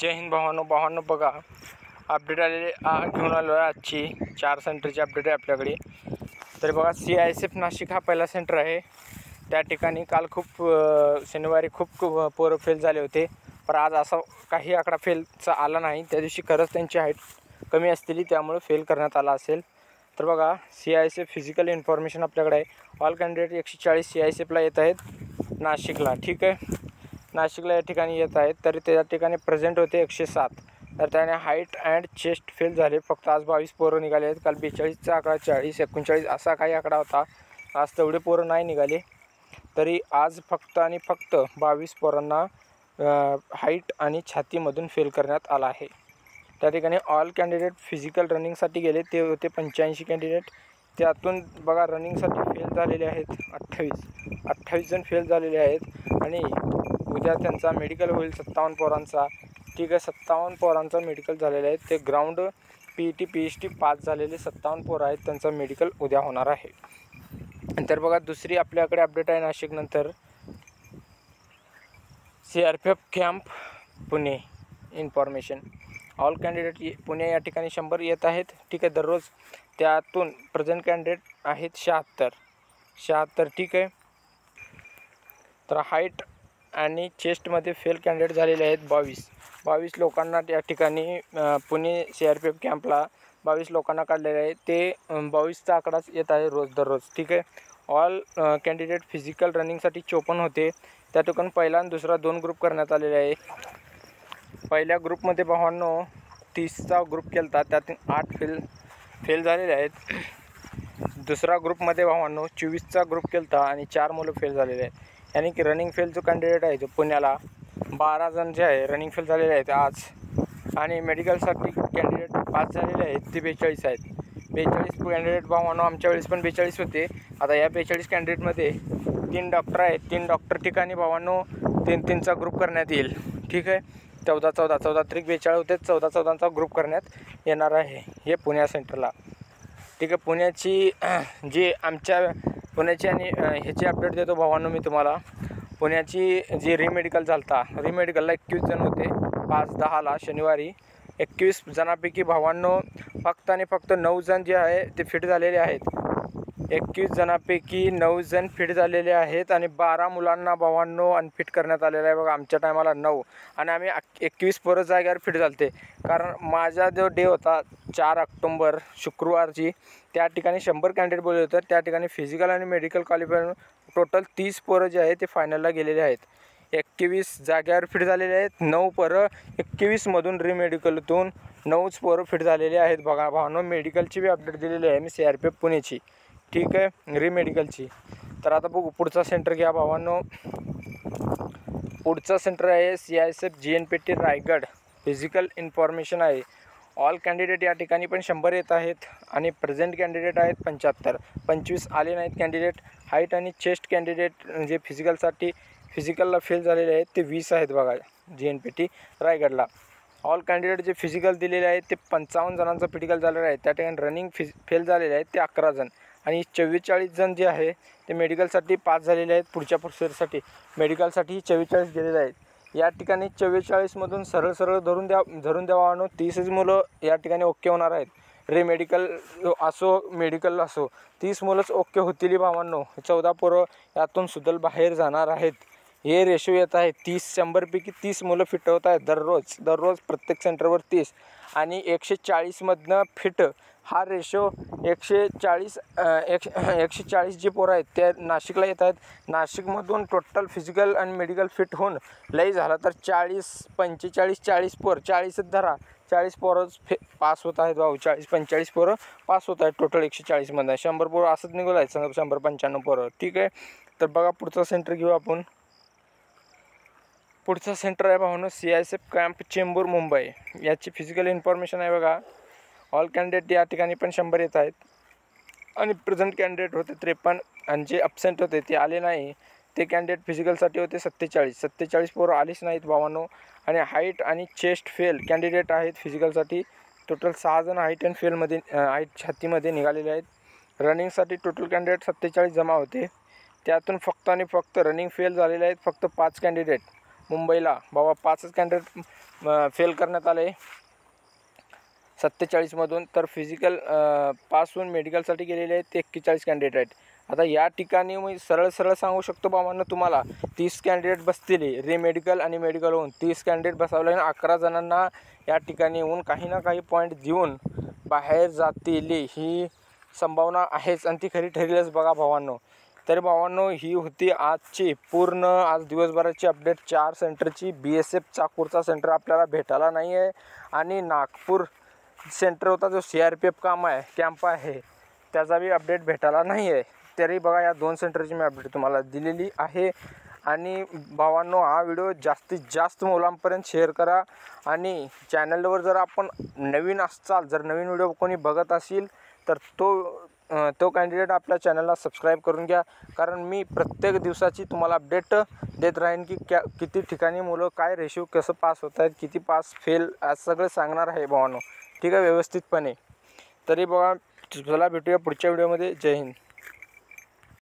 जय हिंद भावांनो बघा अपडेट आलेले घेऊन आलो आहे। आजची 4 सेंटरची अपडेट आहे आपल्याकडे। तर बघा CISF नाशिक हा पहिला सेंटर आहे। त्या ठिकाणी काल खूप शनिवारी खूप पोरं फेल झाले होते, पण आज असा काही आकडा फेलचा आला नाही। त्या दिवशी खरंच त्यांची हाईट कमी असतील त्यामुळे फेल करण्यात आला असेल। तर बघा CISF फिजिकल इन्फॉर्मेशन आपल्याकडे आहे। ऑल कॅन्डिडेट 140 CISFला येत आहेत नाशिकला, ठीक आहे। नाशिकला या ठिकाणी येत आहेत, तर त्या ठिकाणी प्रेझेंट होते 107। तर त्याने हाईट अँड चेस्ट फेल झाले। फक्त आज 22 पोरं निघाले आहेत। काल 42चा आकडा 40 39 असा काही आकडा होता। आज तेवढे पोरं नाही निघाले, तरी आज फक्त आणि फक्त 22 पोरांना हाईट आणि छातीमधून फेल करण्यात आला आहे। त्या ठिकाणी ऑल कॅन्डिडेट फिजिकल रनिंगसाठी गेले, ते होते 85 कॅन्डिडेट। त्यातून बघा रनिंगसाठी फेल झालेले आहेत 28 जण फेल झालेले आहेत। आणि उद्या त्यांचा मेडिकल होईल 57 पोरांचा, ठीक आहे। 57 पोरांचा मेडिकल झालेला आहे। ते ग्राउंड PET PST पास झालेले 57 पोरं आहेत, त्यांचा मेडिकल उद्या होणार आहे। नंतर बघा दुसरी आपल्याकडे अपडेट आहे नाशिक नंतर CRPF camp Pune information. All candidate Pune या ठिकाणी 100 येत आहेत, ठीक आहे दररोज। त्यातून प्रेझेंट कॅन्डिडेट आहेत 76, ठीक आहे। तर हाईट आणि चेस्टमध्ये फेल कॅन्डिडेट झालेले आहेत 22 लोकांना त्या ठिकाणी पुणे CRPF कॅम्पला 22 लोकांना काढलेले आहे। ते 22चा आकडाच येत आहे दररोज, ठीक आहे। ऑल कॅन्डिडेट फिजिकल रनिंगसाठी 54 होते। त्या ठिकाणी पहिला आणि दुसरा 2 ग्रुप करण्यात आलेले आहे। पहिल्या ग्रुपमध्ये भावांनो 30चा ग्रुप केला, त्यातून 8 फेल झालेले आहेत। दुसरा ग्रुपमध्ये भावांनो 24चा ग्रुप केला आणि 4 मुलं फेल झालेले आहेत। यानी की रनिंग फेल जो कॅन्डिडेट आहे जो पुण्याला 12 जण जे आहे रनिंग फेल झालेले आहेत आज। आणि मेडिकलसाठी कॅन्डिडेट पास झालेले आहेत ते 42 आहेत। 42 कॅन्डिडेट भावांनो आमच्या वेळेस पण 42 होते। आता या 42 कॅन्डिडेटमध्ये 3 डॉक्टर आहेत। 3 डॉक्टर ठिकाणी भावांनो 3-3चा ग्रुप करण्यात येईल, ठीक आहे। 14 त्रिक 42 होते, 14चा ग्रुप करण्यात येणार आहे हे पुण्या सेंटरला, ठीक आहे। पुण्याची जी आमच्या पुण्याची आणि ह्याची अपडेट देतो भावांनो मी तुम्हाला। पुण्याची जी रिमेडिकल झालता, रिमेडिकलला 21 जण होते 5/10ला शनिवारी। 21 जणांपैकी भावांनो फक्त आणि फक्त 9 जण जे आहे ते फिट झालेले आहेत। 21 जणांपैकी 9 जण फिट झालेले आहेत आणि 12 मुलांना भावांनो अनफिट करण्यात आलेलं आहे। बघा आमच्या टायमाला 9 आणि आम्ही 21 पोरं जागेवर फिट झालते। कारण माझा जो डे होता 4 ऑक्टोबर शुक्रवारची, त्या ठिकाणी 100 कॅन्डिडेट बोलले होते। त्या ठिकाणी फिजिकल आणि मेडिकल क्वालिफाय टोटल 30 पोरं जे आहे ते फायनलला गेलेले आहेत। 21 जागेवर फिट झालेले आहेत, 9 पोरं 21मधून रिमेडिकलतून 9च पोरं फिट झालेले आहेत। बघा भावांनो मेडिकलची बी अपडेट दिलेली आहे मी CRPF पुणेची, ठीक आहे, रिमेडिकलची। तर आता बघू पुढचा सेंटर घ्या भावांनो। पुढचा सेंटर आहे CISF GNPT Raigad physical information आहे। ऑल कॅन्डिडेट या ठिकाणी पण 100 येत आहेत आणि प्रेझेंट कॅन्डिडेट आहेत 75। 25 आले नाहीत कॅन्डिडेट। हाईट आणि चेस्ट कॅन्डिडेट जे फिजिकलला फेल झालेले आहेत ते 20 आहेत बघा GNPT रायगडला। ऑल कॅन्डिडेट जे फिजिकल दिलेले आहेत ते 55 जणांचं फिजिकल झालेलं आहे। त्या ठिकाणी रनिंग फेल झालेले आहेत ते 11 जण आणि 44 जण जे आहे ते मेडिकलसाठी पास झालेले आहेत। पुढच्या प्रोसेससाठी मेडिकलसाठी 44 गेलेले आहेत। या ठिकाणी 44मधून सरळ धरून द्यावा 30च मुलं या ठिकाणी ओके होणार आहेत। मेडिकल असो मेडिकल असो 30 मुलंच ओके होतील भावांनो। 14 पोरं यातून सुद्धा बाहेर जाणार आहेत। हे रेशो येत आहे 100पैकी 30 मुलं फिट होत आहेत दररोज प्रत्येक सेंटरवर 30 आणि 140मधनं फिट हा रेशो 140 जे पोरं आहेत ते नाशिकला येत आहेत। नाशिकमधून टोटल फिजिकल आणि मेडिकल फिट होऊन लई झाला तर 40 पोरं 40च धरा, 40 पोरं पास होत आहेत भाऊ। 40-45 पोरं पास होत आहेत टोटल 140मधनं। 100 पोरं असंच निघालं आहेत 195 पोरं, ठीक आहे। तर बघा पुढचा सेंटर घेऊ आपण। पुढचा सेंटर आहे भावांनो CISF कॅम्प चेंबूर मुंबई। याची फिजिकल इन्फॉर्मेशन आहे बघा। ऑल कॅन्डिडेट या ठिकाणी पण 100 येत आहेत आणि प्रेझेंट कॅन्डिडेट होते 53 आणि जे ॲब्सेंट होते ते आले नाही ते कॅन्डिडेट फिजिकलसाठी होते 47 पोरं आलीच नाहीत भावांनो। आणि हाईट आणि चेस्ट फेल कॅन्डिडेट आहेत फिजिकलसाठी टोटल 6 जण हाईट अँड फेलमध्ये हाईट छातीमध्ये निघालेले आहेत। रनिंगसाठी टोटल कॅन्डिडेट 47 जमा होते। त्यातून फक्त आणि फक्त रनिंग फेल झालेले आहेत फक्त 5 कॅन्डिडेट। मुंबईला बाबा 5च कॅन्डिडेट फेल करण्यात आले 47मधून. तर फिजिकल पास होऊन मेडिकलसाठी गेलेले आहेत ते 41 कॅन्डिडेट आहेत. आता या ठिकाणी मी सरळ सांगू शकतो बाबांनो तुम्हाला 30 कॅन्डिडेट बसतील. मेडिकल आणि मेडिकल होऊन 30 कॅन्डिडेट बसावले आणि 11 जणांना या ठिकाणी येऊन काही ना काही पॉईंट देऊन बाहेर जातील ही संभावना आहेच आणि ती खरी ठरेलच बघा भावांनो. तर भावांनो ही होती आजची पूर्ण आज दिवसभराची अपडेट. 4 सेंटरची. BSF चाकूरचा सेंटर आपल्याला भेटायला नाही आहे आणि नागपूर सेंटर होता जो CRPF कॅम्प आहे त्याचा बी अपडेट भेटायला नाही आहे. तरी बघा या 2 सेंटरची मी अपडेट तुम्हाला दिलेली आहे. आणि भावांनो हा व्हिडिओ जास्तीत जास्त मुलांपर्यंत शेअर करा आणि चॅनलवर जर आपण नवीन असाल, जर नवीन व्हिडिओ कोणी बघत असेल तर तो कॅन्डिडेट आपल्या चॅनलला सबस्क्राईब करून घ्या. कारण मी प्रत्येक दिवसाची तुम्हाला अपडेट देत राहीन की किती ठिकाणी मुलं काय रेशिओ कसं पास होत आहेत, किती पास फेल आज सगळं सांगणार आहे भावांनो. ठीक आहे व्यवस्थितपणे. तरी बघा चला भेटूया पुढच्या व्हिडिओमध्ये. जय हिंद.